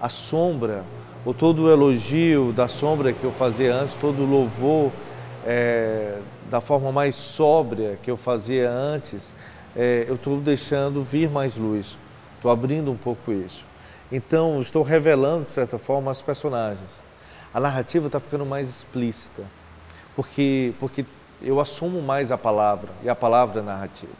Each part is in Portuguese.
a sombra, ou todo o elogio da sombra que eu fazia antes, todo o louvor da forma mais sóbria que eu fazia antes, eu estou deixando vir mais luz, estou abrindo um pouco isso. Então, estou revelando, de certa forma, as personagens. A narrativa está ficando mais explícita, porque eu assumo mais a palavra, e a palavra é narrativa.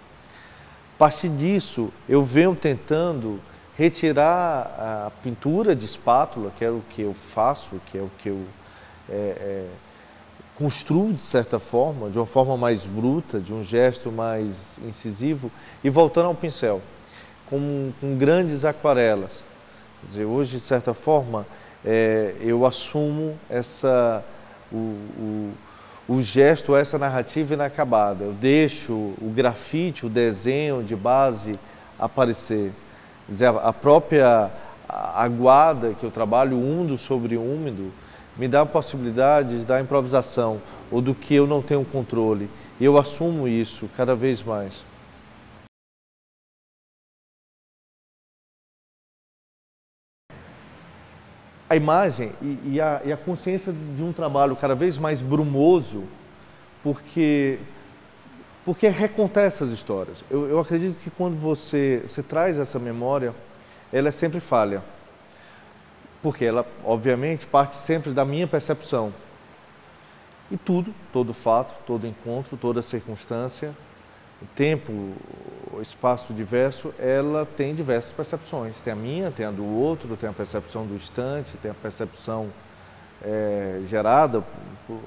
A partir disso, eu venho tentando retirar a pintura de espátula, que é o que eu faço, que é o que eu construo de certa forma, de uma forma mais bruta, de um gesto mais incisivo, e voltando ao pincel, com grandes aquarelas. Quer dizer, hoje, de certa forma, eu assumo o gesto, essa narrativa inacabada. Eu deixo o grafite, o desenho de base aparecer. Quer dizer, a própria aguada que eu trabalho, úmido sobre úmido, me dá a possibilidade da improvisação ou do que eu não tenho controle. E eu assumo isso cada vez mais. A imagem e a consciência de um trabalho cada vez mais brumoso, porque recontar essas histórias. Eu acredito que quando você traz essa memória, ela é sempre falha. Porque ela, obviamente, parte sempre da minha percepção. E tudo, todo fato, todo encontro, toda circunstância, o tempo, o espaço diverso, ela tem diversas percepções. Tem a minha, tem a do outro, tem a percepção do instante, tem a percepção gerada por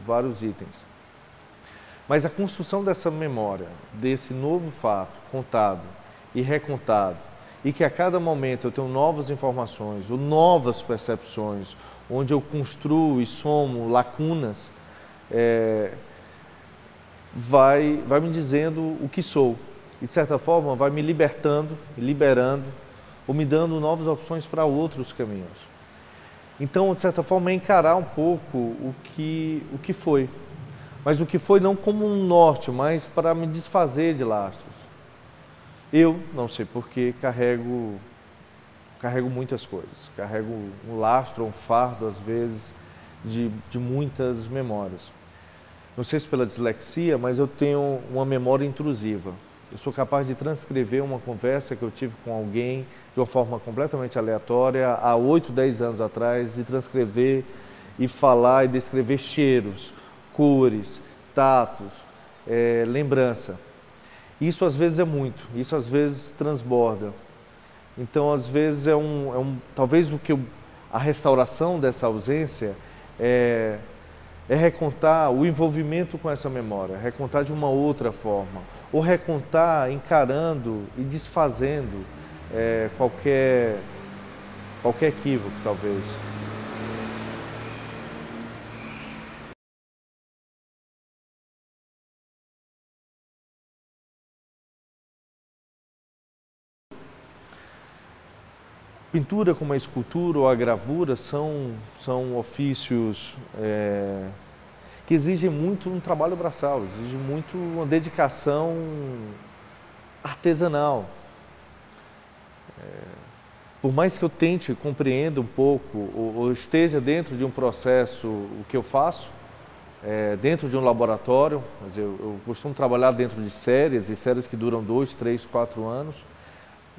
vários itens. Mas a construção dessa memória, desse novo fato, contado e recontado, e que a cada momento eu tenho novas informações ou novas percepções, onde eu construo e somo lacunas, vai me dizendo o que sou. E, de certa forma, vai me libertando, me liberando, ou me dando novas opções para outros caminhos. Então, de certa forma, é encarar um pouco o que foi. Mas o que foi não como um norte, mas para me desfazer de lastros. Eu, não sei porquê, carrego muitas coisas. Carrego um lastro, um fardo, às vezes, de muitas memórias. Não sei se pela dislexia, mas eu tenho uma memória intrusiva. Eu sou capaz de transcrever uma conversa que eu tive com alguém de uma forma completamente aleatória, há 8, 10 anos atrás, e transcrever e falar e descrever cheiros, cores, tatos, lembrança. Isso às vezes é muito, isso às vezes transborda. Então, às vezes, talvez a restauração dessa ausência é recontar o envolvimento com essa memória, recontar de uma outra forma, ou recontar encarando e desfazendo qualquer equívoco, talvez. Pintura como a escultura ou a gravura são ofícios que exigem muito um trabalho braçal, exigem muito uma dedicação artesanal. Por mais que eu tente compreender um pouco ou esteja dentro de um processo, o que eu faço, dentro de um laboratório, mas eu costumo trabalhar dentro de séries, e séries que duram 2, 3, 4 anos,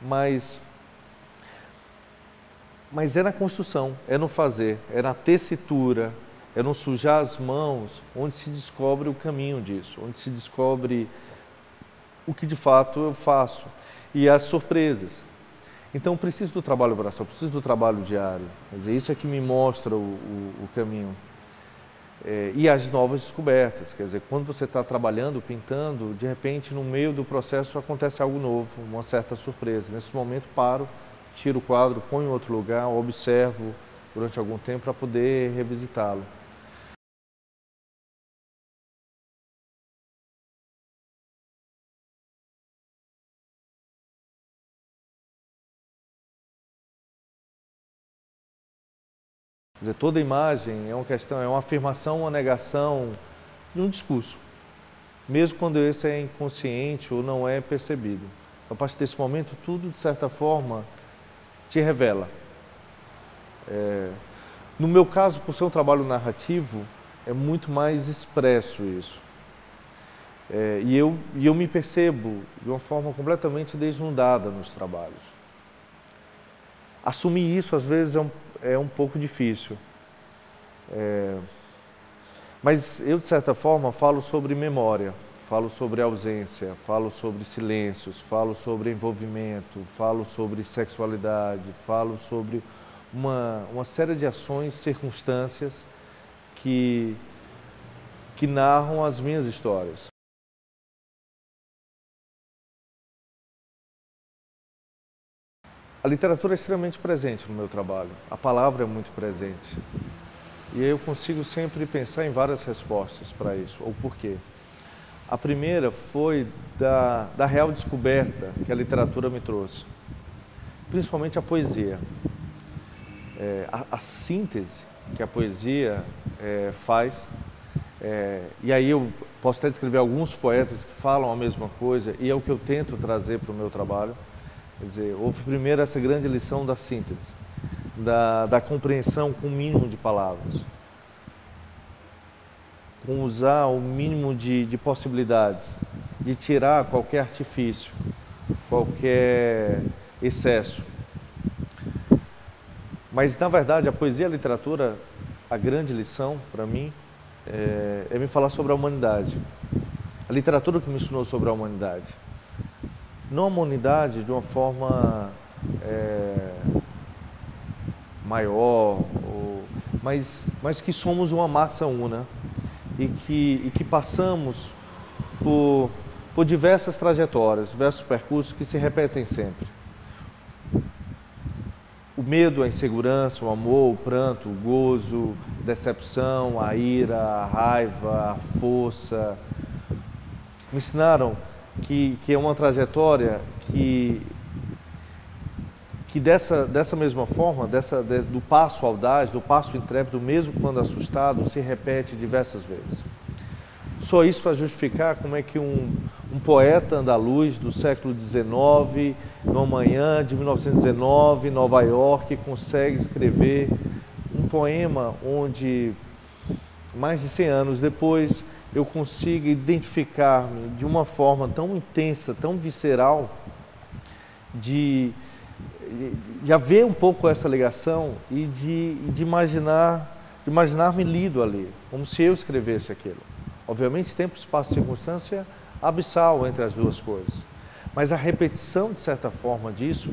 mas é na construção, é no fazer, é na tessitura, é no sujar as mãos, onde se descobre o caminho disso, onde se descobre o que de fato eu faço e as surpresas. Então, preciso do trabalho braçal, preciso do trabalho diário. Quer dizer, isso é que me mostra o caminho. E as novas descobertas. Quer dizer, quando você está trabalhando, pintando, de repente, no meio do processo, acontece algo novo, uma certa surpresa. Nesse momento, paro, tiro o quadro, ponho em outro lugar, observo durante algum tempo para poder revisitá-lo. Quer dizer, toda imagem é uma questão, é uma afirmação, uma negação de um discurso, mesmo quando esse é inconsciente ou não é percebido. A partir desse momento, tudo, de certa forma, te revela. No meu caso, por ser um trabalho narrativo, é muito mais expresso isso. E eu me percebo de uma forma completamente desnudada nos trabalhos. Assumir isso, às vezes, é um pouco difícil. Mas eu, de certa forma, falo sobre memória, falo sobre ausência, falo sobre silêncios, falo sobre envolvimento, falo sobre sexualidade, falo sobre uma série de ações, circunstâncias que narram as minhas histórias. A literatura é extremamente presente no meu trabalho, a palavra é muito presente. E aí eu consigo sempre pensar em várias respostas para isso, ou por quê. A primeira foi da real descoberta que a literatura me trouxe, principalmente a poesia. A síntese que a poesia faz, e aí eu posso até descrever alguns poetas que falam a mesma coisa, e é o que eu tento trazer para o meu trabalho. Quer dizer, houve primeiro essa grande lição da síntese, da compreensão com o mínimo de palavras, com usar o mínimo de possibilidades, de tirar qualquer artifício, qualquer excesso. Mas, na verdade, a poesia e a literatura, a grande lição, para mim, é me falar sobre a humanidade. A literatura que me ensinou sobre a humanidade. Não a humanidade de uma forma maior, mas que somos uma massa una e que passamos por diversas trajetórias, diversos percursos que se repetem sempre. O medo, a insegurança, o amor, o pranto, o gozo, a decepção, a ira, a raiva, a força. Me ensinaram que é uma trajetória que dessa mesma forma, do passo audaz, do passo intrépido, mesmo quando assustado, se repete diversas vezes. Só isso para justificar como é que um poeta andaluz do século XIX, numa manhã de 1919, em Nova York, consegue escrever um poema onde, mais de 100 anos depois, eu consigo identificar-me de uma forma tão intensa, tão visceral, de haver um pouco essa ligação e de imaginar-me lido ali, como se eu escrevesse aquilo. Obviamente, tempo, espaço e circunstância abissal entre as duas coisas. Mas a repetição, de certa forma, disso,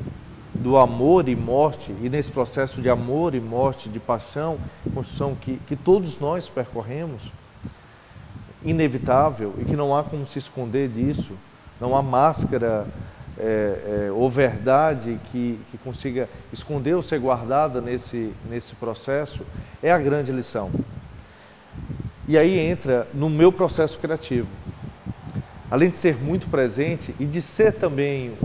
do amor e morte, e nesse processo de amor e morte, de paixão, construção que todos nós percorremos, inevitável, e que não há como se esconder disso, não há máscara ou verdade que consiga esconder ou ser guardada nesse processo, é a grande lição. E aí entra no meu processo criativo. Além de ser muito presente e de ser também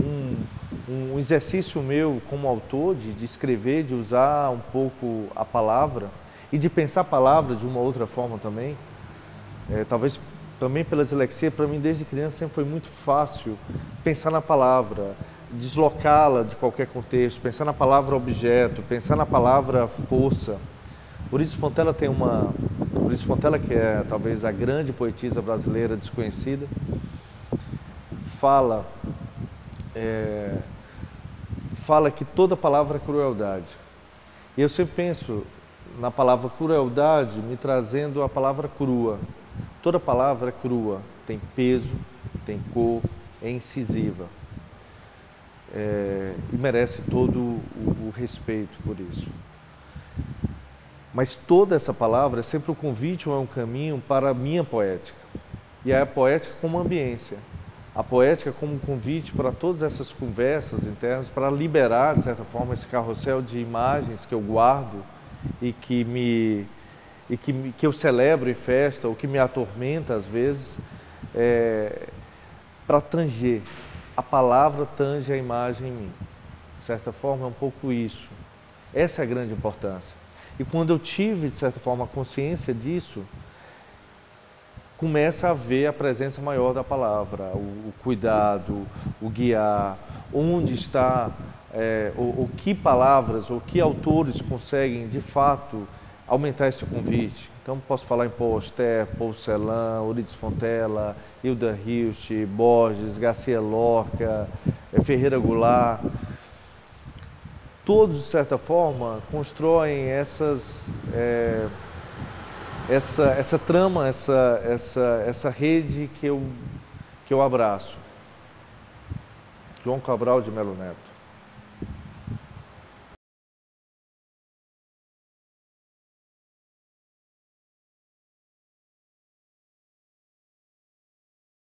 um exercício meu como autor, de escrever, de usar um pouco a palavra e de pensar a palavra de uma outra forma também. Talvez também pela dislexia, para mim desde criança sempre foi muito fácil pensar na palavra, deslocá-la de qualquer contexto, pensar na palavra objeto, pensar na palavra força. Euridice Fontella que é talvez a grande poetisa brasileira desconhecida, fala que toda palavra é crueldade. E eu sempre penso na palavra crueldade me trazendo a palavra crua. Toda palavra é crua, tem peso, tem cor, é incisiva. E merece todo o respeito por isso. Mas toda essa palavra é sempre um convite ou é um caminho para a minha poética. E é a poética como ambiência. A poética como um convite para todas essas conversas internas, para liberar, de certa forma, esse carrossel de imagens que eu guardo e que eu celebro em festa, ou que me atormenta às vezes, para tanger. A palavra tange a imagem em mim. De certa forma, é um pouco isso. Essa é a grande importância. E quando eu tive, de certa forma, a consciência disso, começa a haver a presença maior da palavra, o cuidado, o guiar, onde está ou que palavras, ou que autores conseguem, de fato, aumentar esse convite. Então, posso falar em Paul Auster, Paul Celan, Euridice Fontella, Hilda Hilst, Borges, Garcia Lorca, Ferreira Goulart. Todos, de certa forma, constroem essa trama, essa rede que eu abraço. João Cabral de Melo Neto.